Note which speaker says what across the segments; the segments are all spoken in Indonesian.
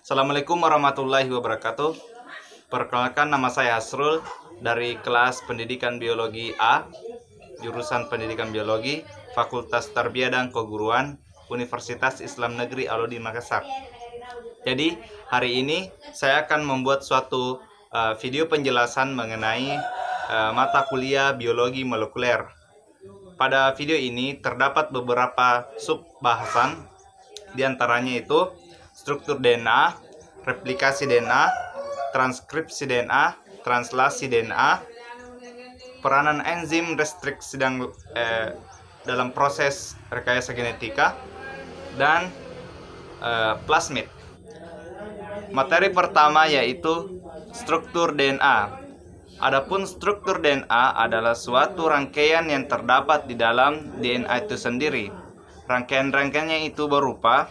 Speaker 1: Assalamualaikum warahmatullahi wabarakatuh. Perkenalkan, nama saya Hasrul dari kelas Pendidikan Biologi A, jurusan Pendidikan Biologi, Fakultas Tarbiyah dan Keguruan, Universitas Islam Negeri Alauddin Makassar. Jadi, hari ini saya akan membuat suatu video penjelasan mengenai mata kuliah Biologi Molekuler. Pada video ini terdapat beberapa sub bahasan, diantaranya itu struktur DNA, replikasi DNA, transkripsi DNA, translasi DNA, peranan enzim restriksi dalam proses rekayasa genetika, dan plasmid. Materi pertama yaitu struktur DNA. Adapun struktur DNA adalah suatu rangkaian yang terdapat di dalam DNA itu sendiri. Rangkaian-rangkaiannya itu berupa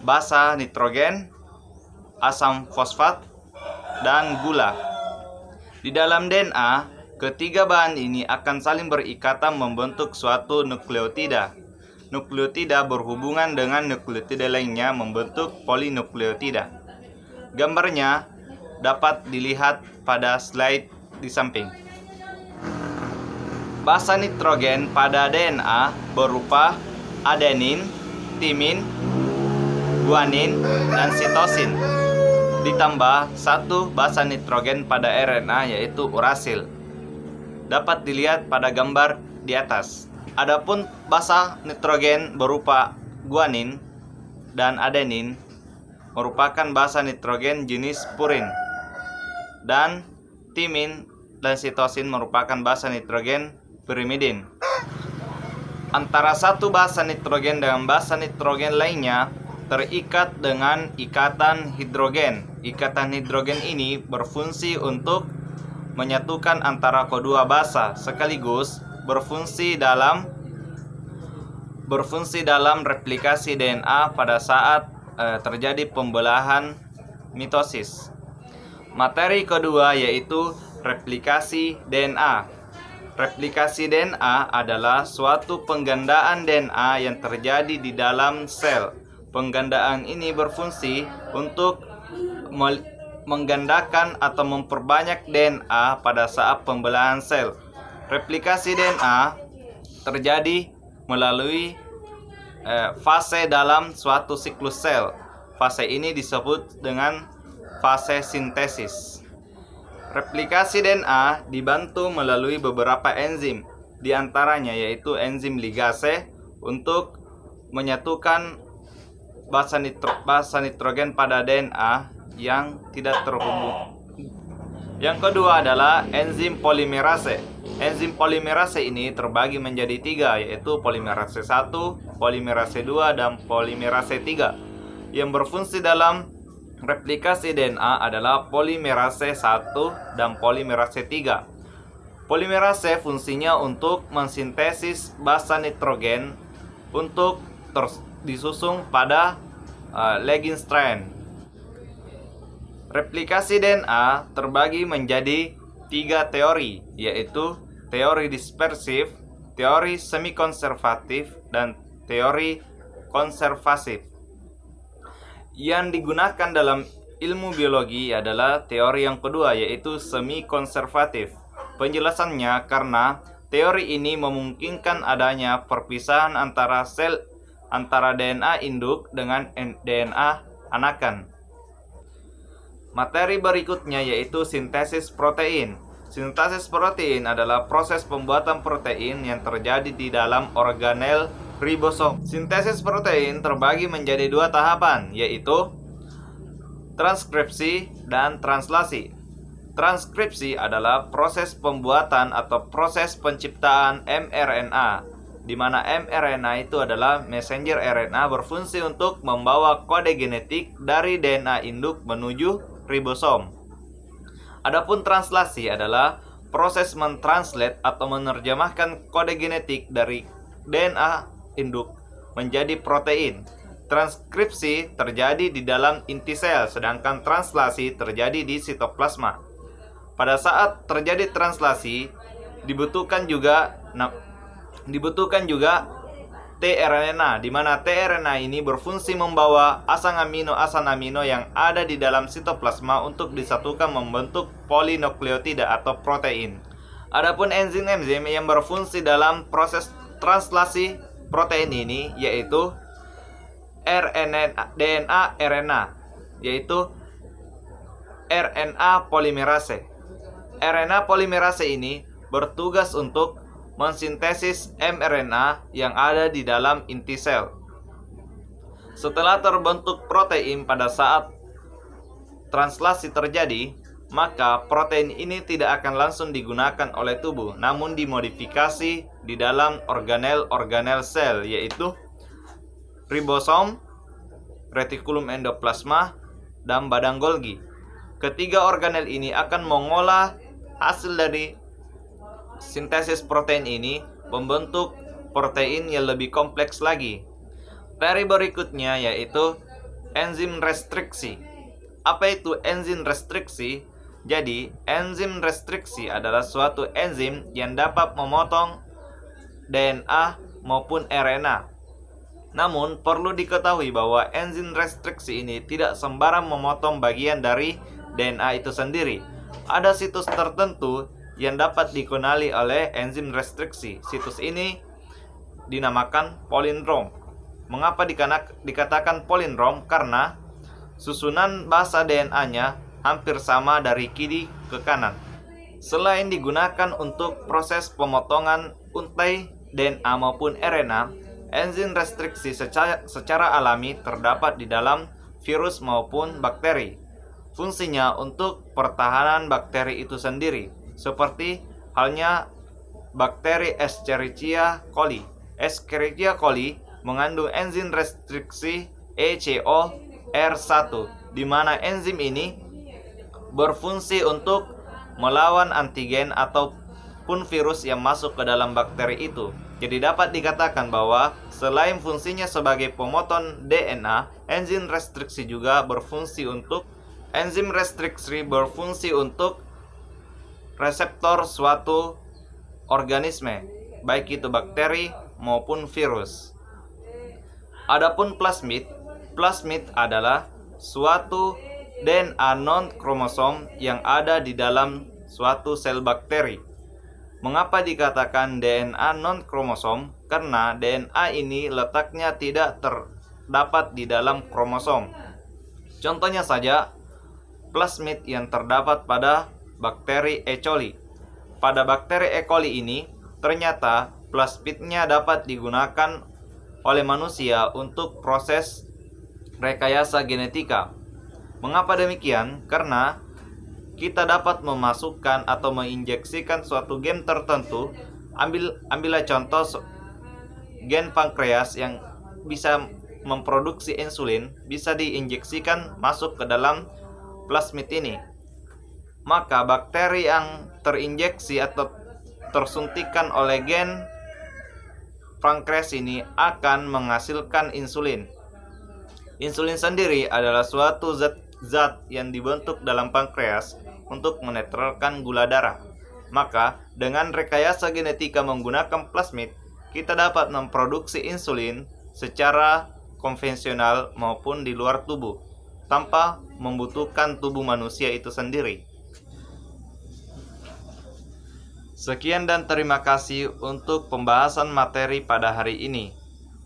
Speaker 1: basa nitrogen, asam fosfat, dan gula. Di dalam DNA, ketiga bahan ini akan saling berikatan membentuk suatu nukleotida. Nukleotida berhubungan dengan nukleotida lainnya membentuk polinukleotida. Gambarnya dapat dilihat pada slide di samping. Basa nitrogen pada DNA berupa adenin, timin, guanin, dan sitosin. Ditambah satu basa nitrogen pada RNA yaitu urasil. Dapat dilihat pada gambar di atas. Adapun basa nitrogen berupa guanin dan adenin merupakan basa nitrogen jenis purin, dan timin dan sitosin merupakan basa nitrogen pirimidin. Antara satu basa nitrogen dengan basa nitrogen lainnya terikat dengan ikatan hidrogen. Ikatan hidrogen ini berfungsi untuk menyatukan antara kedua basa sekaligus berfungsi dalam replikasi DNA pada saat terjadi pembelahan mitosis. Materi kedua yaitu replikasi DNA. Replikasi DNA adalah suatu penggandaan DNA yang terjadi di dalam sel. Penggandaan ini berfungsi untuk menggandakan atau memperbanyak DNA pada saat pembelahan sel. Replikasi DNA terjadi melalui fase dalam suatu siklus sel. Fase ini disebut dengan fase sintesis. Replikasi DNA dibantu melalui beberapa enzim, di antaranya yaitu enzim ligase untuk menyatukan basa nitrogen pada DNA yang tidak terhubung. Yang kedua adalah enzim polimerase. Enzim polimerase ini terbagi menjadi tiga, yaitu polimerase 1, polimerase 2, dan polimerase 3. Yang berfungsi dalam replikasi DNA adalah polimerase 1 dan polimerase 3. Polimerase fungsinya untuk mensintesis basa nitrogen untuk disusun pada leading strand. Replikasi DNA terbagi menjadi tiga teori, yaitu teori dispersif, teori semi-konservatif, dan teori konservasif. Yang digunakan dalam ilmu biologi adalah teori yang kedua, yaitu semi-konservatif. Penjelasannya karena teori ini memungkinkan adanya perpisahan antara DNA induk dengan DNA anakan. Materi berikutnya yaitu sintesis protein. Sintesis protein adalah proses pembuatan protein yang terjadi di dalam organel ribosom. Sintesis protein terbagi menjadi dua tahapan, yaitu transkripsi dan translasi. Transkripsi adalah proses pembuatan atau proses penciptaan mRNA, di mana mRNA itu adalah messenger RNA berfungsi untuk membawa kode genetik dari DNA induk menuju ribosom. Adapun translasi adalah proses mentranslate atau menerjemahkan kode genetik dari DNA induk menjadi protein. Transkripsi terjadi di dalam inti sel, sedangkan translasi terjadi di sitoplasma. Pada saat terjadi translasi, dibutuhkan juga tRNA, di mana tRNA ini berfungsi membawa asam amino yang ada di dalam sitoplasma untuk disatukan membentuk polinukleotida atau protein. Adapun enzim-enzim yang berfungsi dalam proses translasi protein ini yaitu DNA, RNA, yaitu RNA polimerase. RNA polimerase ini bertugas untuk mensintesis mRNA yang ada di dalam inti sel. Setelah terbentuk protein pada saat translasi terjadi, maka protein ini tidak akan langsung digunakan oleh tubuh, namun dimodifikasi di dalam organel-organel sel, yaitu ribosom, retikulum endoplasma, dan badan Golgi. Ketiga organel ini akan mengolah hasil dari sintesis protein ini membentuk protein yang lebih kompleks lagi. Dari berikutnya yaitu enzim restriksi. Apa itu enzim restriksi? Jadi, enzim restriksi adalah suatu enzim yang dapat memotong DNA maupun RNA. Namun, perlu diketahui bahwa enzim restriksi ini tidak sembarang memotong bagian dari DNA itu sendiri. Ada situs tertentu yang dapat dikenali oleh enzim restriksi. Situs ini dinamakan polindrom. Mengapa dikatakan polindrom? Karena susunan basa DNA-nya hampir sama dari kiri ke kanan. Selain digunakan untuk proses pemotongan untai DNA maupun RNA, enzim restriksi secara alami terdapat di dalam virus maupun bakteri. Fungsinya untuk pertahanan bakteri itu sendiri, seperti halnya bakteri Escherichia coli. Escherichia coli mengandung enzim restriksi ECOR1, di mana enzim ini berfungsi untuk melawan antigen ataupun virus yang masuk ke dalam bakteri itu. Jadi dapat dikatakan bahwa selain fungsinya sebagai pemotong DNA, enzim restriksi juga berfungsi untuk reseptor suatu organisme, baik itu bakteri maupun virus. Adapun plasmid adalah suatu DNA non-kromosom yang ada di dalam suatu sel bakteri. Mengapa dikatakan DNA non-kromosom? Karena DNA ini letaknya tidak terdapat di dalam kromosom. Contohnya saja, plasmid yang terdapat pada bakteri E. coli. Pada bakteri E. coli ini, ternyata plasmidnya dapat digunakan oleh manusia untuk proses rekayasa genetika. Mengapa demikian? Karena kita dapat memasukkan atau menginjeksikan suatu gen tertentu. Ambillah contoh gen pankreas yang bisa memproduksi insulin, bisa diinjeksikan masuk ke dalam plasmid ini. Maka bakteri yang terinjeksi atau tersuntikan oleh gen pankreas ini akan menghasilkan insulin. Insulin sendiri adalah suatu zat yang dibentuk dalam pankreas untuk menetralkan gula darah. Maka dengan rekayasa genetika menggunakan plasmid, kita dapat memproduksi insulin secara konvensional maupun di luar tubuh, tanpa membutuhkan tubuh manusia itu sendiri. Sekian dan terima kasih untuk pembahasan materi pada hari ini.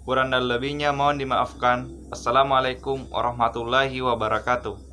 Speaker 1: Kurang dan lebihnya mohon dimaafkan. Assalamualaikum warahmatullahi wabarakatuh.